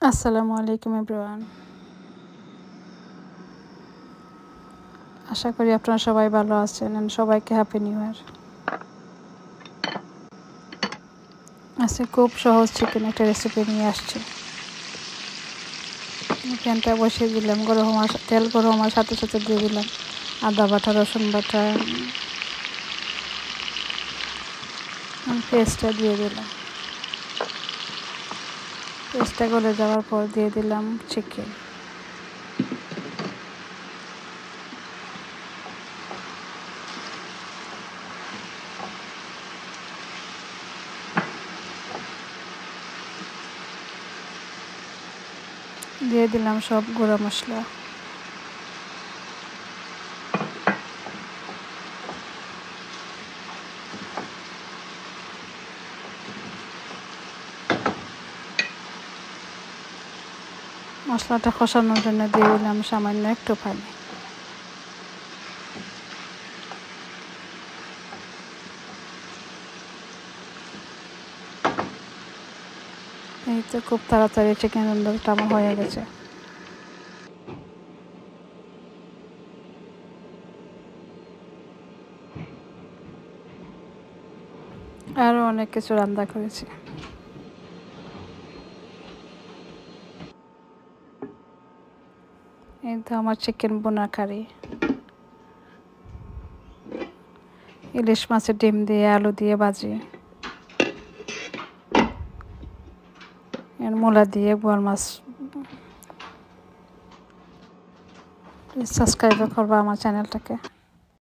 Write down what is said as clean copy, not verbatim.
আসসালামু আলাইকুম এভরিওয়ান। আশা করি আপনারা সবাই ভালো আছেন and সবাইকে হ্যাপি নিউ ইয়ার। আজকে খুব সহজ চিকেন একটা রেসিপি নিয়ে আসছি। প্যানটা বসিয়ে দিলাম, তেল গরম হওয়ার সাথে সাথে দিয়ে দিলাম আদা বাটা, রসুন বাটা পেস্টটা দিয়ে দিলাম। পেস্টটা গলে যাওয়ার পর দিয়ে দিলাম চিকেন। দিয়ে দিলাম সব গুঁড়া মশলা। মশলাটা কষানোর জন্য দিয়ে দিলাম সামান্য একটু পানি। এই তো খুব তাড়াতাড়ি চিকেন রান্নাটা আমার হয়ে গেছে। আরও অনেক কিছু রান্না করেছি। এই তো আমার চিকেন বোনা কারি, ইলিশ মাছের ডিম দিয়ে আলু দিয়ে ভাজি, মূলা দিয়ে বোয়াল মাছ। সাবস্ক্রাইব করবা আমার চ্যানেলটাকে।